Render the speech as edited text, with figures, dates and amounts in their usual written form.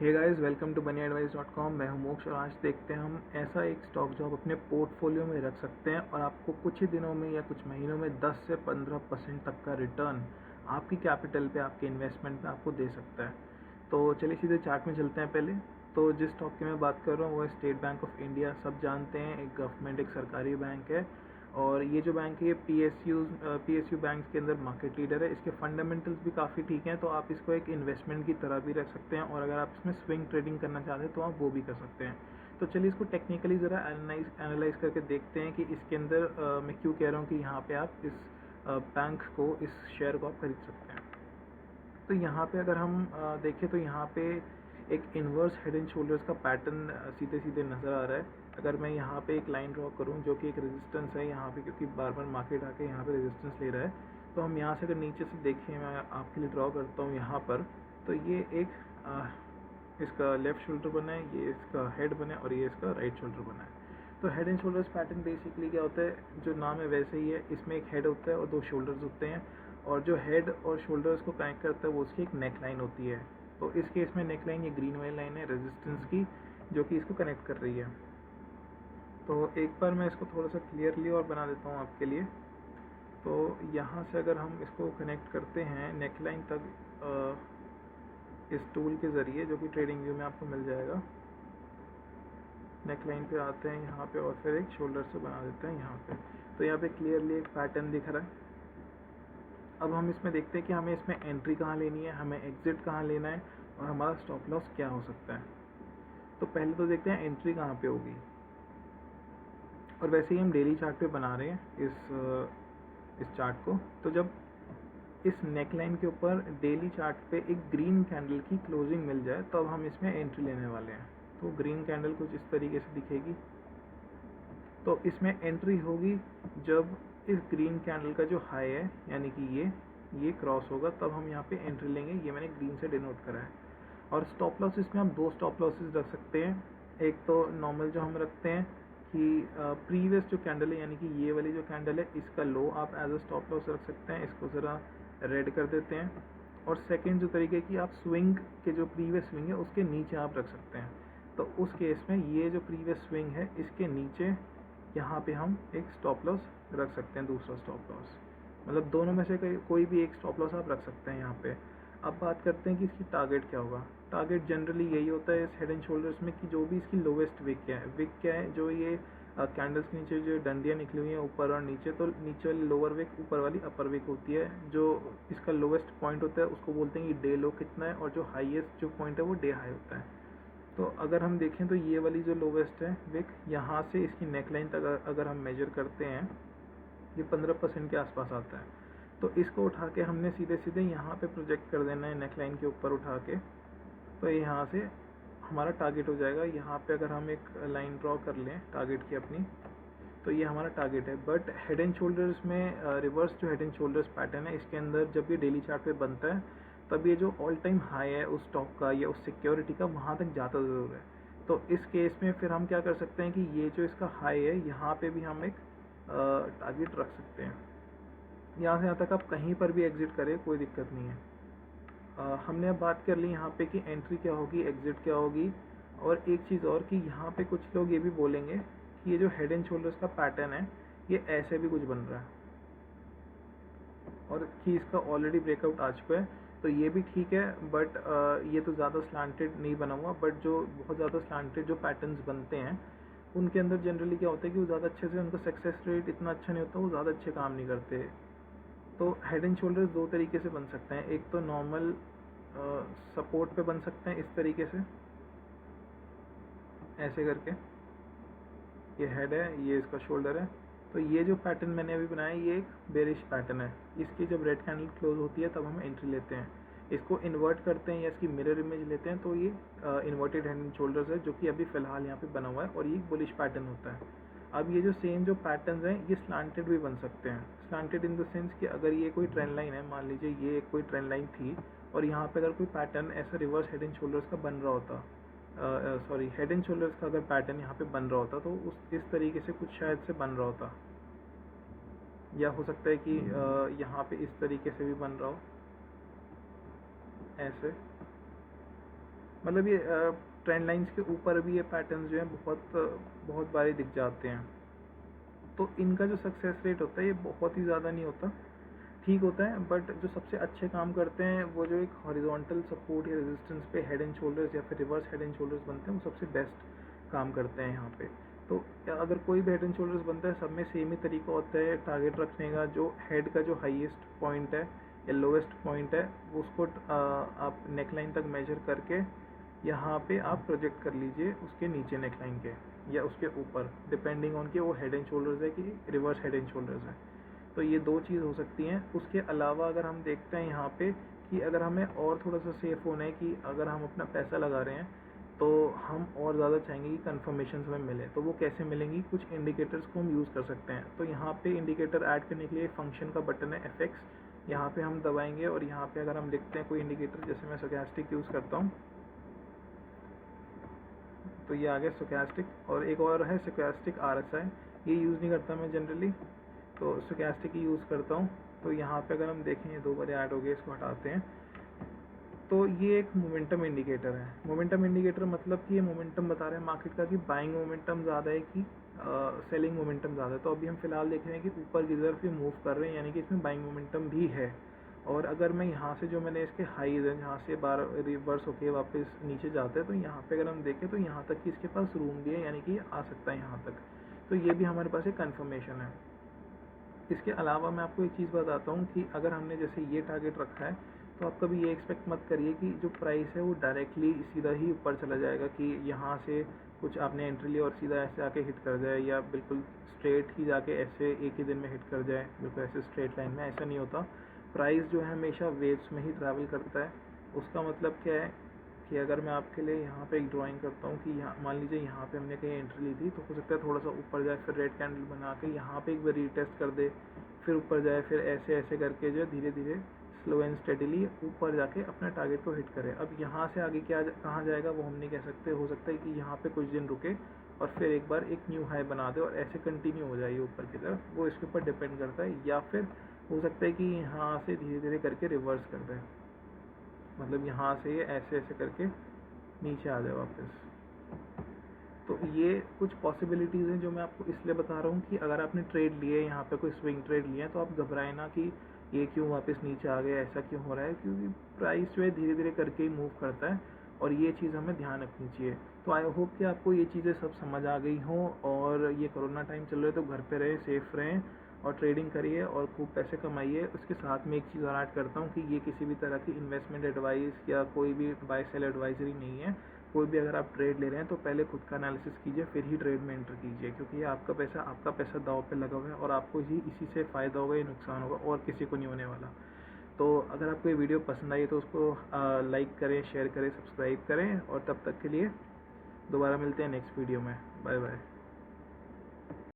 Hey guys, welcome to bunnyadvice.com। मैं हूं मोक्ष और आज देखते हैं हम ऐसा एक स्टॉक जो आप अपने पोर्टफोलियो में रख सकते हैं और आपको कुछ ही दिनों में या कुछ महीनों में 10 से 15% तक का रिटर्न आपकी कैपिटल पे, आपके इन्वेस्टमेंट पे आपको दे सकता है। तो चलिए सीधे चार्ट में चलते हैं। पहले तो जिस स्टॉक की मैं बात कर रहा हूँ वो है स्टेट बैंक ऑफ इंडिया। सब जानते हैं, एक गवर्नमेंट, एक सरकारी बैंक है और ये जो बैंक है ये पीएसयू बैंक के अंदर मार्केट लीडर है। इसके फंडामेंटल्स भी काफ़ी ठीक हैं, तो आप इसको एक इन्वेस्टमेंट की तरह भी रख सकते हैं और अगर आप इसमें स्विंग ट्रेडिंग करना चाहते हैं तो आप वो भी कर सकते हैं। तो चलिए इसको टेक्निकली ज़रा एनालाइज करके देखते हैं कि इसके अंदर मैं क्यों कह रहा हूँ कि यहाँ पे आप इस बैंक को, इस शेयर को आप खरीद सकते हैं। तो यहाँ पे अगर हम देखें तो यहाँ पे एक इन्वर्स हेड एंड शोल्डर्स का पैटर्न सीधे सीधे नज़र आ रहा है। अगर मैं यहाँ पे एक लाइन ड्रॉ करूँ जो कि एक रेजिस्टेंस है यहाँ पे, क्योंकि बार बार मार्केट आके यहाँ पे रेजिस्टेंस ले रहा है, तो हम यहाँ से अगर नीचे से देखें, मैं आपके लिए ड्रॉ करता हूँ यहाँ पर, तो ये एक इसका लेफ़्ट शोल्डर बना है, ये इसका हेड बना है और ये इसका राइट शोल्डर बना है। तो head and shoulders pattern basically क्या होता है, जो नाम है वैसे ही है। इसमें एक हेड होता है और दो शोल्डर्स होते हैं और जो हेड और शोल्डर्स को कनेक्ट करता है वो उसकी एक नेक लाइन होती है। तो इस केस में नेक लाइन, ये ग्रीन वाली लाइन है रेजिस्टेंस की, जो कि इसको कनेक्ट कर रही है। तो एक बार मैं इसको थोड़ा सा क्लियरली और बना देता हूँ आपके लिए। तो यहाँ से अगर हम इसको कनेक्ट करते हैं नेक लाइन तक इस टूल के ज़रिए, जो कि ट्रेडिंग व्यू में आपको मिल जाएगा, नेक लाइन पे आते हैं यहाँ पे और फिर एक शोल्डर से बना देते हैं यहाँ पे। तो यहाँ पे क्लियरली एक पैटर्न दिख रहा है। अब हम इसमें देखते हैं कि हमें इसमें एंट्री कहाँ लेनी है, हमें एग्जिट कहाँ लेना है और हमारा स्टॉप लॉस क्या हो सकता है। तो पहले तो देखते हैं एंट्री कहाँ पे होगी। और वैसे ही हम डेली चार्ट पे बना रहे हैं इस चार्ट को। तो जब इस नेक लाइन के ऊपर डेली चार्ट पे एक ग्रीन कैंडल की क्लोजिंग मिल जाए तो अब हम इसमें एंट्री लेने वाले हैं। तो ग्रीन कैंडल कुछ इस तरीके से दिखेगी। तो इसमें एंट्री होगी जब इस ग्रीन कैंडल का जो हाई है, यानी कि ये क्रॉस होगा, तब हम यहाँ पे एंट्री लेंगे। ये मैंने ग्रीन से डिनोट करा है। और स्टॉप लॉस, इसमें हम दो स्टॉप लॉसेस रख सकते हैं। एक तो नॉर्मल जो हम रखते हैं कि प्रीवियस जो कैंडल है, यानी कि ये वाली जो कैंडल है, इसका लो आप एज अ स्टॉप लॉस रख सकते हैं। इसको ज़रा रेड कर देते हैं। और सेकेंड जो तरीके की, आप स्विंग के जो प्रीवियस स्विंग है उसके नीचे आप रख सकते हैं। तो उस केस में ये जो प्रीवियस स्विंग है इसके नीचे यहाँ पे हम एक स्टॉप लॉस रख सकते हैं, दूसरा स्टॉप लॉस। मतलब दोनों में से कोई भी एक स्टॉप लॉस आप रख सकते हैं यहाँ पे। अब बात करते हैं कि इसकी टारगेट क्या होगा। टारगेट जनरली यही होता है इस हेड एंड शोल्डर्स में कि जो भी इसकी लोवेस्ट विक है, क्या है, जो ये कैंडल्स के नीचे जो डंडियाँ निकली हुई हैं ऊपर और नीचे, तो नीचे वाली लोअर विक, ऊपर वाली अपर विक होती है। जो इसका लोवेस्ट पॉइंट होता है उसको बोलते हैं कि डे लो कितना है, और जो हाईएस्ट जो पॉइंट है वो डे हाई होता है। तो अगर हम देखें तो ये वाली जो लोवेस्ट है विक, यहाँ से इसकी नेक लाइन तक अगर हम मेजर करते हैं, ये 15% के आसपास आता है। तो इसको उठा के हमने सीधे सीधे यहाँ पे प्रोजेक्ट कर देना है, नेक लाइन के ऊपर उठा के। तो यहाँ से हमारा टारगेट हो जाएगा। यहाँ पे अगर हम एक लाइन ड्रॉ कर लें टारगेट की अपनी, तो ये हमारा टारगेट है। बट हेड एंड शोल्डर्स में रिवर्स जो हेड एंड शोल्डर्स पैटर्न है, इसके अंदर जब ये डेली चार्ट पे बनता है तब ये जो ऑल टाइम हाई है उस स्टॉक का या उस सिक्योरिटी का, वहाँ तक जाता ज़रूर है। तो इस केस में फिर हम क्या कर सकते हैं कि ये जो इसका हाई है यहाँ पे भी हम एक टारगेट रख सकते हैं। यहाँ से यहाँ तक आप कहीं पर भी एग्जिट करें, कोई दिक्कत नहीं है। हमने अब बात कर ली यहाँ पे कि एंट्री क्या होगी, एग्जिट क्या होगी। और एक चीज़ और कि यहाँ पे कुछ लोग ये भी बोलेंगे कि ये जो हेड एंड शोल्डर्स का पैटर्न है ये ऐसे भी कुछ बन रहा है और कि इसका ऑलरेडी ब्रेकआउट आ चुका है, तो ये भी ठीक है। बट ये तो ज़्यादा स्लांटेड नहीं बना हुआ। बट जो बहुत ज़्यादा स्लांटेड जो पैटर्न्स बनते हैं उनके अंदर जनरली क्या होता है कि वो ज़्यादा अच्छे से, उनका सक्सेस रेट इतना अच्छा नहीं होता, वो ज़्यादा अच्छे काम नहीं करते। तो हेड एंड शोल्डर्स दो तरीके से बन सकते हैं। एक तो नॉर्मल सपोर्ट पे बन सकते हैं इस तरीके से, ऐसे करके। ये हेड है, ये इसका शोल्डर है। तो ये जो पैटर्न मैंने अभी बनाया ये एक बेरिश पैटर्न है। इसकी जब रेड कैंडल क्लोज होती है तब हम एंट्री लेते हैं। इसको इन्वर्ट करते हैं या इसकी मिरर इमेज लेते हैं तो ये इन्वर्टेड हेड एंड शोल्डर्स है, जो कि अभी फ़िलहाल यहाँ पे बना हुआ है और ये बुलिश पैटर्न होता है। अब ये जो सेम जो पैटर्न्स हैं ये स्लांटेड भी बन सकते हैं। स्लांटेड इन द सेंस कि अगर ये कोई ट्रेंड लाइन है, मान लीजिए ये कोई ट्रेंड लाइन थी और यहाँ पे अगर कोई पैटर्न ऐसा रिवर्स हेड एंड शोल्डर्स का बन रहा होता, सॉरी हेड एंड शोल्डर्स का अगर पैटर्न यहाँ पे बन रहा होता तो उस इस तरीके से कुछ शायद से बन रहा होता, या हो सकता है कि यहाँ पे इस तरीके से भी बन रहा हो, ऐसे। मतलब ये ट्रेंड लाइंस के ऊपर भी ये पैटर्न्स जो हैं बहुत बारी दिख जाते हैं। तो इनका जो सक्सेस रेट होता है ये बहुत ही ज़्यादा नहीं होता, ठीक होता है, बट जो सबसे अच्छे काम करते हैं वो जो एक हॉरिजॉन्टल सपोर्ट या रेजिस्टेंस पे हेड एंड शोल्डर्स या फिर रिवर्स हेड एंड शोल्डर्स बनते हैं, वो सबसे बेस्ट काम करते हैं यहाँ पे। तो अगर कोई भी हेड एंड शोल्डर्स बनता है, सब में सेम ही तरीका होता है टारगेट रखने का। जो हेड का जो हाईएस्ट पॉइंट है या लोवेस्ट पॉइंट है उसको आप नेकलाइन तक मेजर करके यहाँ पे आप प्रोजेक्ट कर लीजिए उसके नीचे नेकलाइन के या उसके ऊपर, डिपेंडिंग ऑन कि वो हेड एंड शोल्डर्स है कि रिवर्स हेड एंड शोल्डर्स है। तो ये दो चीज़ हो सकती हैं। उसके अलावा अगर हम देखते हैं यहाँ पे कि अगर हमें और थोड़ा सा सेफ होना है कि अगर हम अपना पैसा लगा रहे हैं तो हम और ज़्यादा चाहेंगे कि कन्फर्मेशन हमें मिले, तो वो कैसे मिलेंगी, कुछ इंडिकेटर्स को हम यूज़ कर सकते हैं। तो यहाँ पे इंडिकेटर ऐड करने के लिए फंक्शन का बटन है FX, यहाँ पे हम दबाएंगे और यहाँ पे अगर हम लिखते हैं कोई इंडिकेटर, जैसे मैं स्टोचैस्टिक यूज़ करता हूँ, तो ये आ गया स्टोचैस्टिक। और एक और है स्टोचैस्टिक RSI, ये यूज़ नहीं करता मैं जनरली, तो स्टोचैस्टिक ही यूज़ करता हूँ। तो यहाँ पे अगर हम देखें ये 2 बार ऐड हो गए, इसको हटाते हैं। तो ये एक मोमेंटम इंडिकेटर है। मोमेंटम इंडिकेटर मतलब कि ये मोमेंटम बता रहे हैं मार्केट का कि बाइंग मोमेंटम ज़्यादा है कि सेलिंग मोमेंटम ज़्यादा है। तो अभी हम फिलहाल देख रहे हैं कि ऊपर की तरफ ये मूव कर रहे हैं, यानी कि इसमें बाइंग मोमेंटम भी है। और अगर मैं यहाँ से जो मैंने इसके हाईज हैं जहाँ से बार रिवर्स होके वापस नीचे जाते हैं, तो यहाँ पे अगर हम देखें तो यहाँ तक कि इसके पास रूम भी है, यानी कि आ सकता है यहाँ तक। तो ये भी हमारे पास एक कन्फर्मेशन है। इसके अलावा मैं आपको एक चीज़ बताता हूँ कि अगर हमने जैसे ये टारगेट रखा है, तो आप कभी ये एक्सपेक्ट मत करिए कि जो प्राइस है वो डायरेक्टली सीधा ही ऊपर चला जाएगा, कि यहाँ से कुछ आपने एंट्री ली और सीधा ऐसे आके हिट कर जाए, या बिल्कुल स्ट्रेट ही जाके ऐसे एक ही दिन में हिट कर जाए, बिल्कुल ऐसे स्ट्रेट लाइन में। ऐसा नहीं होता। प्राइस जो है हमेशा वेव्स में ही ट्रैवल करता है। उसका मतलब क्या है कि अगर मैं आपके लिए यहाँ पे एक ड्राइंग करता हूँ कि यहाँ मान लीजिए यहाँ पे हमने कहीं एंट्री ली थी, तो हो सकता है थोड़ा सा ऊपर जाए, फिर रेड कैंडल बना के यहाँ पे एक बार रीटेस्ट कर दे, फिर ऊपर जाए, फिर ऐसे ऐसे करके जो धीरे धीरे स्लो एंड स्टेडीली ऊपर जाके अपने टारगेट को हिट करे। अब यहाँ से आगे कहाँ जाएगा वो हम नहीं कह सकते। हो सकता है कि यहाँ पे कुछ दिन रुके और फिर एक बार एक न्यू हाई बना दे और ऐसे कंटिन्यू हो जाएगी ऊपर की तरफ, वो इसके ऊपर डिपेंड करता है। या फिर हो सकता है कि यहाँ से धीरे धीरे करके रिवर्स कर दे, मतलब यहाँ से ये ऐसे ऐसे करके नीचे आ जाए वापस। तो ये कुछ पॉसिबिलिटीज़ हैं जो मैं आपको इसलिए बता रहा हूँ कि अगर आपने ट्रेड लिए, यहाँ पे कोई स्विंग ट्रेड लिया, तो आप घबराए ना कि ये क्यों वापस नीचे आ गया, ऐसा क्यों हो रहा है, क्योंकि प्राइस जो है धीरे धीरे करके ही मूव करता है और ये चीज़ हमें ध्यान रखनी चाहिए। तो आई होप कि आपको ये चीज़ें सब समझ आ गई हों। और ये कोरोना टाइम चल रहा है तो घर पे रहें, सेफ़ रहें और ट्रेडिंग करिए और खूब पैसे कमाइए। उसके साथ में एक चीज़ और ऐड करता हूँ कि ये किसी भी तरह की इन्वेस्टमेंट एडवाइस या कोई भी बाय सेल एडवाइजरी नहीं है। कोई भी अगर आप ट्रेड ले रहे हैं तो पहले खुद का एनालिसिस कीजिए, फिर ही ट्रेड में एंटर कीजिए, क्योंकि ये आपका पैसा दांव पे लगा हुआ है और आपको ही इसी से फ़ायदा होगा या नुकसान होगा, और किसी को नहीं होने वाला। तो अगर आपको ये वीडियो पसंद आई तो उसको लाइक करें, शेयर करें, सब्सक्राइब करें, और तब तक के लिए दोबारा मिलते हैं नेक्स्ट वीडियो में। Bye bye.